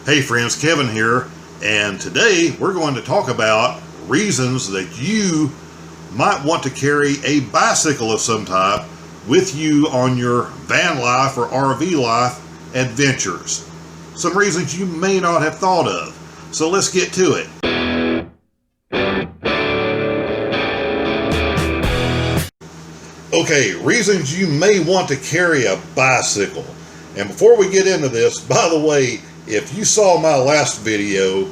Hey friends, Kevin here, and today we're going to talk about reasons that you might want to carry a bicycle of some type with you on your van life or RV life adventures. Some reasons you may not have thought of. So let's get to it. Okay, reasons you may want to carry a bicycle. And before we get into this, by the way, if you saw my last video,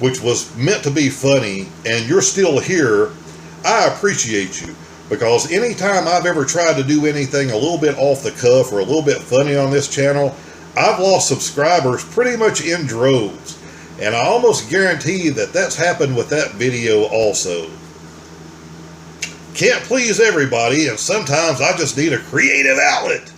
which was meant to be funny, and you're still here, I appreciate you. Because anytime I've ever tried to do anything a little bit off the cuff or a little bit funny on this channel, I've lost subscribers pretty much in droves. And I almost guarantee that that's happened with that video also. Can't please everybody, and sometimes I just need a creative outlet.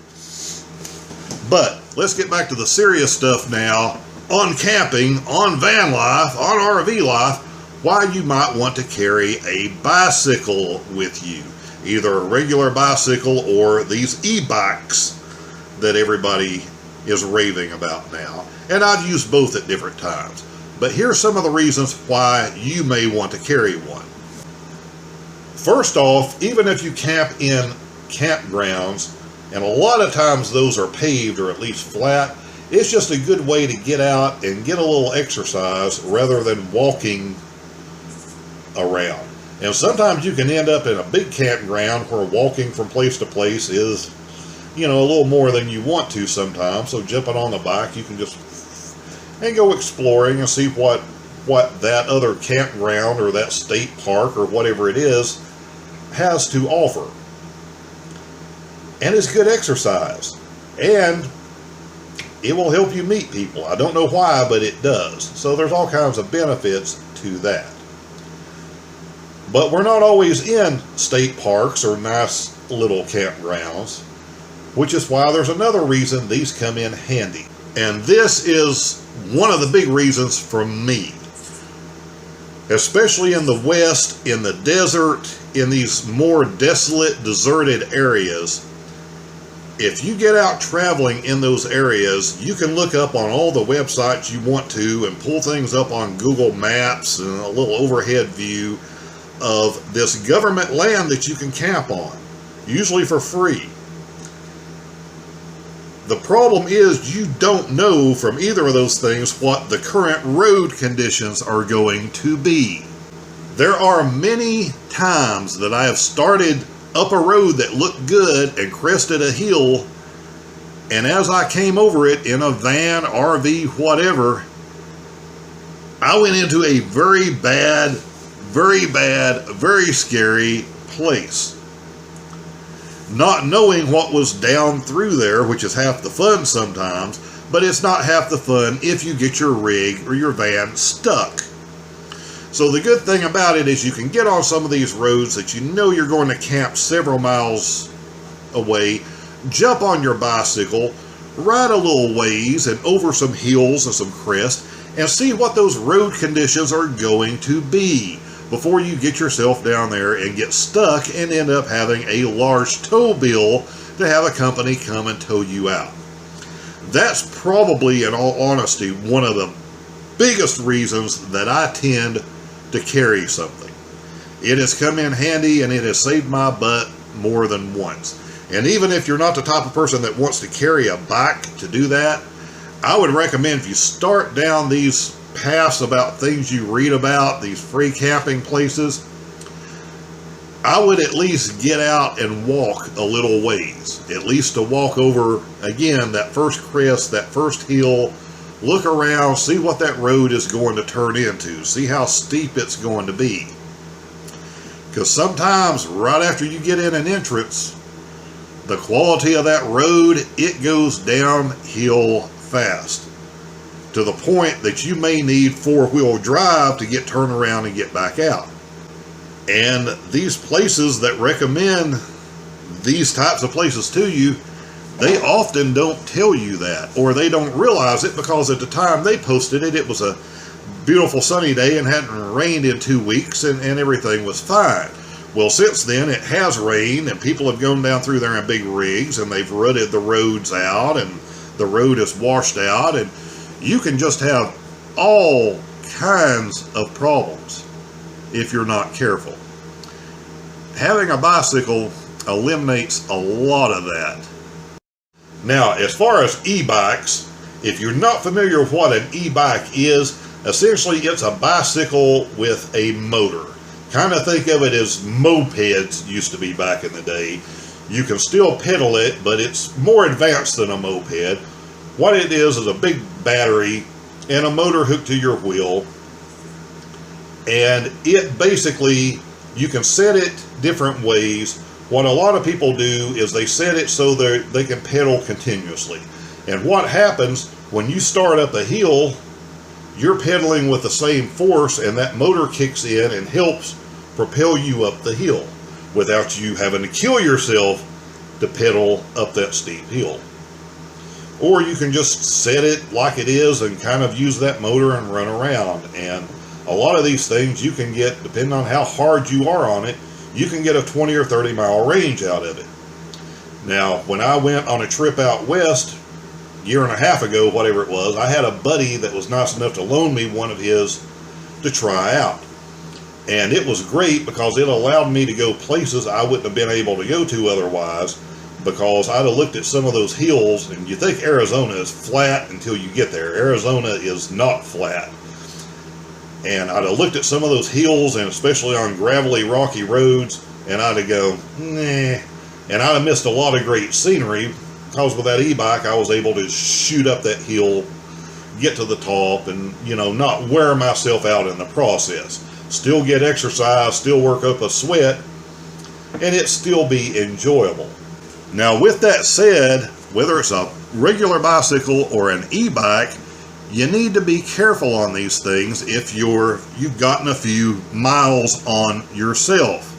But let's get back to the serious stuff now. On camping, on van life, on RV life, why you might want to carry a bicycle with you. Either a regular bicycle or these e-bikes that everybody is raving about now. And I've used both at different times. But here's some of the reasons why you may want to carry one. First off, even if you camp in campgrounds, and a lot of times those are paved or at least flat, it's just a good way to get out and get a little exercise rather than walking around. And sometimes you can end up in a big campground where walking from place to place is, a little more than you want to sometimes. So jumping on the bike, you can just and go exploring and see what that other campground or that state park or whatever it is has to offer. And it's good exercise. And it will help you meet people. I don't know why, but it does. So there's all kinds of benefits to that. But we're not always in state parks or nice little campgrounds, which is why there's another reason these come in handy. And this is one of the big reasons for me. Especially in the West, in the desert, in these more desolate, deserted areas. If you get out traveling in those areas, you can look up on all the websites you want to and pull things up on Google Maps and a little overhead view of this government land that you can camp on, usually for free. The problem is you don't know from either of those things what the current road conditions are going to be. There are many times that I have started up a road that looked good and crested a hill, and as I came over it in a van, RV, whatever, I went into a very bad, very scary place. Not knowing what was down through there, which is half the fun sometimes, but it's not half the fun if you get your rig or your van stuck. So the good thing about it is you can get on some of these roads that you know you're going to camp several miles away, jump on your bicycle, ride a little ways and over some hills and some crests, and see what those road conditions are going to be before you get yourself down there and get stuck and end up having a large tow bill to have a company come and tow you out. That's probably, in all honesty, one of the biggest reasons that I tend to carry something. It has come in handy and it has saved my butt more than once. And even if you're not the type of person that wants to carry a bike to do that, I would recommend if you start down these paths about things you read about, these free camping places, I would at least get out and walk a little ways. At least to walk over, again, that first crest, that first hill, look around, see what that road is going to turn into, see how steep it's going to be. Because sometimes, right after you get in an entrance, the quality of that road, it goes downhill fast. To the point that you may need four-wheel drive to get turned around and get back out. And these places that recommend these types of places to you, they often don't tell you that, or they don't realize it because at the time they posted it, it was a beautiful sunny day and hadn't rained in 2 weeks and everything was fine. Well, since then it has rained and people have gone down through there in big rigs and they've rutted the roads out and the road is washed out, and you can just have all kinds of problems if you're not careful. Having a bicycle eliminates a lot of that. Now, as far as e-bikes, if you're not familiar with what an e-bike is, essentially it's a bicycle with a motor. Kind of think of it as mopeds used to be back in the day. You can still pedal it, but it's more advanced than a moped. What it is a big battery and a motor hooked to your wheel. And it basically, you can set it different ways. What a lot of people do is they set it so they can pedal continuously. And what happens when you start up a hill, you're pedaling with the same force, and that motor kicks in and helps propel you up the hill without you having to kill yourself to pedal up that steep hill. Or you can just set it like it is and kind of use that motor and run around. And a lot of these things you can get, depending on how hard you are on it, you can get a 20 or 30 mile range out of it. Now, when I went on a trip out west, year and a half ago, whatever it was, I had a buddy that was nice enough to loan me one of his to try out. And it was great because it allowed me to go places I wouldn't have been able to go to otherwise, because I'd have looked at some of those hills, and you think Arizona is flat until you get there. Arizona is not flat. And I'd have looked at some of those hills, and especially on gravelly, rocky roads, and I'd have go, nah. And I'd have missed a lot of great scenery, because with that e-bike, I was able to shoot up that hill, get to the top, and, you know, not wear myself out in the process. Still get exercise, still work up a sweat, and it still be enjoyable. Now, with that said, whether it's a regular bicycle or an e-bike, you need to be careful on these things if you've gotten a few miles on yourself.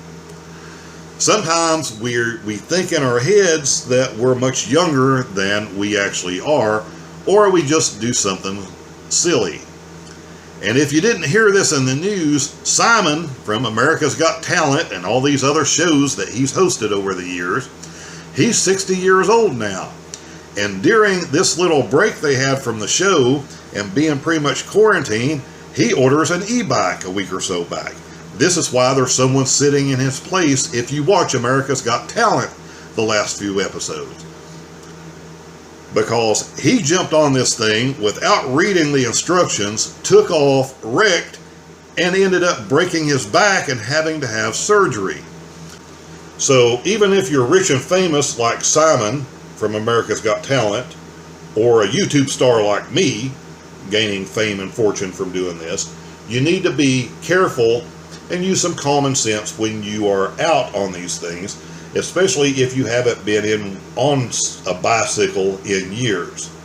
Sometimes we think in our heads that we're much younger than we actually are, or we just do something silly. And if you didn't hear this in the news, Simon from America's Got Talent and all these other shows that he's hosted over the years, he's 60 years old now. And during this little break they had from the show and being pretty much quarantined, he orders an e-bike a week or so back. This is why there's someone sitting in his place if you watch America's Got Talent the last few episodes. Because he jumped on this thing without reading the instructions, took off, wrecked, and ended up breaking his back and having to have surgery. So even if you're rich and famous like Simon from America's Got Talent, or a YouTube star like me, gaining fame and fortune from doing this, you need to be careful and use some common sense when you are out on these things, especially if you haven't been on a bicycle in years.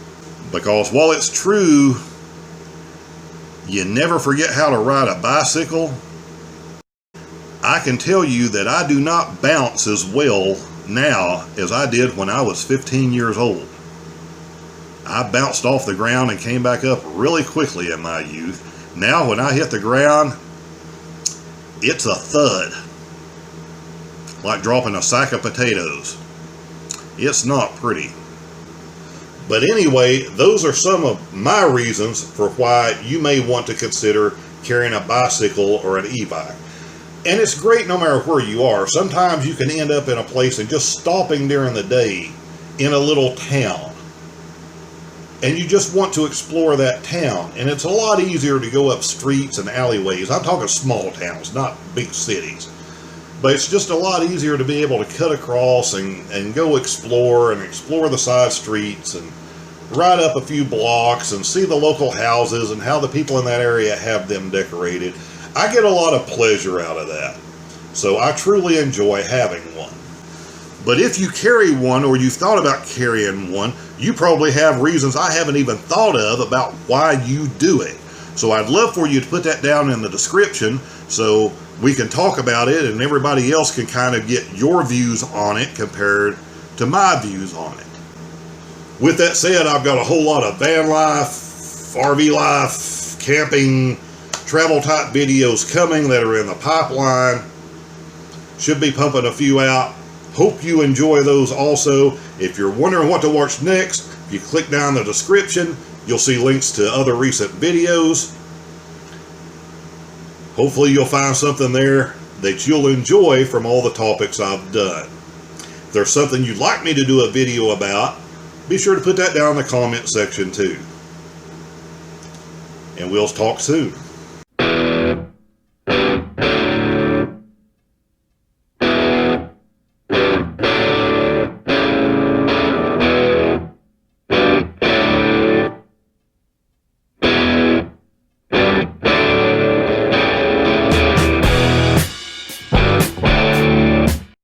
Because while it's true, you never forget how to ride a bicycle, I can tell you that I do not bounce as well now as I did when I was 15 years old. I bounced off the ground and came back up really quickly in my youth. Now when I hit the ground, it's a thud. Like dropping a sack of potatoes. It's not pretty. But anyway, those are some of my reasons for why you may want to consider carrying a bicycle or an e-bike. And it's great no matter where you are. Sometimes you can end up in a place and just stopping during the day in a little town. And you just want to explore that town. And it's a lot easier to go up streets and alleyways. I'm talking small towns, not big cities. But it's just a lot easier to be able to cut across and go explore the side streets and ride up a few blocks and see the local houses and how the people in that area have them decorated. I get a lot of pleasure out of that. So I truly enjoy having one. But if you carry one or you've thought about carrying one, you probably have reasons I haven't even thought of about why you do it. So I'd love for you to put that down in the description so we can talk about it and everybody else can kind of get your views on it compared to my views on it. With that said, I've got a whole lot of van life, RV life, camping, travel type videos coming that are in the pipeline. Should be pumping a few out. Hope you enjoy those also. If you're wondering what to watch next, if You click down the description, you'll see links to other recent videos. Hopefully you'll find something there that you'll enjoy from all the topics I've done. If there's something you'd like me to do a video about, be sure to put that down in the comment section too. And we'll talk soon.